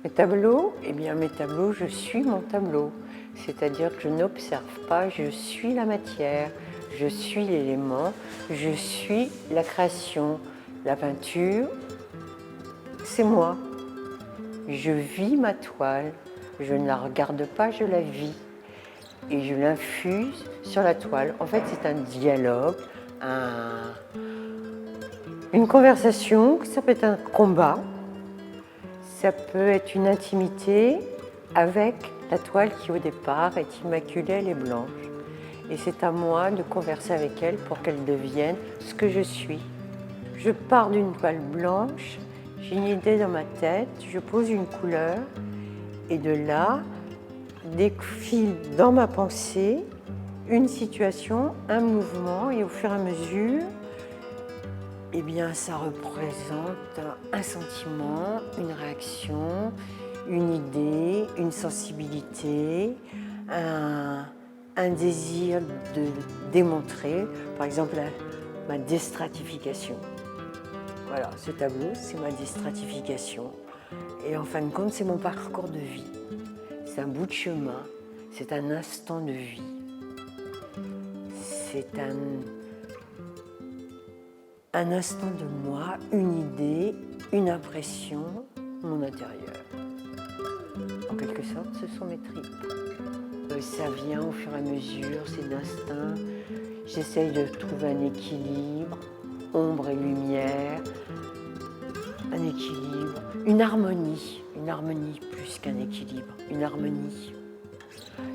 Mes tableaux, eh bien mes tableaux, je suis mon tableau. C'est-à-dire que je n'observe pas, je suis la matière, je suis l'élément, je suis la création. La peinture, c'est moi. Je vis ma toile, je ne la regarde pas, je la vis. Et je l'infuse sur la toile. En fait, c'est un dialogue, une conversation, ça peut être un combat, ça peut être une intimité avec la toile qui au départ est immaculée, elle est blanche. Et c'est à moi de converser avec elle pour qu'elle devienne ce que je suis. Je pars d'une toile blanche, j'ai une idée dans ma tête, je pose une couleur et de là défile dans ma pensée une situation, un mouvement et au fur et à mesure, eh bien, ça représente un sentiment, une réaction, une idée, une sensibilité, un désir de démontrer, par exemple, ma déstratification. Voilà, ce tableau, c'est ma déstratification. Et en fin de compte, c'est mon parcours de vie. C'est un bout de chemin, c'est un instant de vie. C'est un instant de moi, une idée, une impression, mon intérieur. En quelque sorte, ce sont mes tripes. Ça vient au fur et à mesure, c'est d'instinct. J'essaye de trouver un équilibre, ombre et lumière, un équilibre, une harmonie plus qu'un équilibre, une harmonie.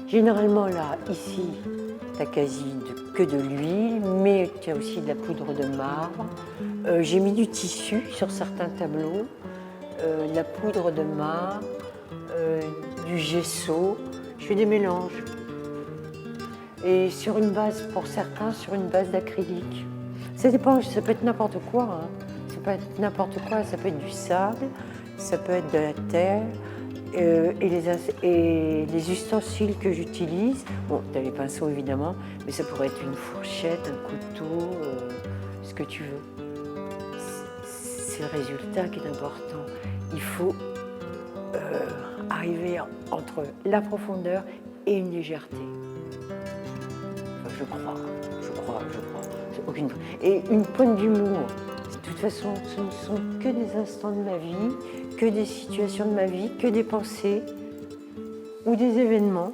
Généralement là, ici, tu n'as quasi que de l'huile, mais tu as aussi de la poudre de marbre. J'ai mis du tissu sur certains tableaux, de la poudre de marbre, du gesso. Je fais des mélanges. Et sur une base, pour certains, sur une base d'acrylique. Ça dépend, ça peut être n'importe quoi. Hein. Ça peut être n'importe quoi, ça peut être du sable, ça peut être de la terre. Et les ustensiles que j'utilise, bon, tu as les pinceaux évidemment, mais ça pourrait être une fourchette, un couteau, ce que tu veux. C'est le résultat qui est important. Il faut arriver entre la profondeur et une légèreté. Enfin, je crois. Aucune... Et une pointe d'humour. De toute façon, ce ne sont que des instants de ma vie, que des situations de ma vie, que des pensées ou des événements.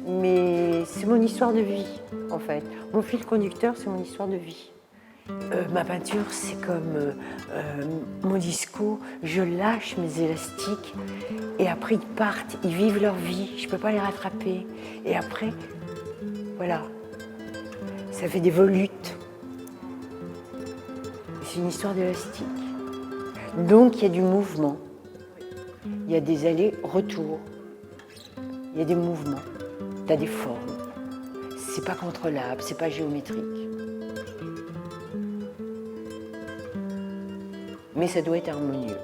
Mais c'est mon histoire de vie, en fait. Mon fil conducteur, c'est mon histoire de vie. Ma peinture, c'est comme mon disco. Je lâche mes élastiques et après, ils partent, ils vivent leur vie. Je ne peux pas les rattraper. Et après, voilà, ça fait des volutes. C'est une histoire d'élastique. Donc, il y a du mouvement. Il y a des allers-retours. Il y a des mouvements. Tu as des formes. C'est pas contrôlable, c'est pas géométrique. Mais ça doit être harmonieux.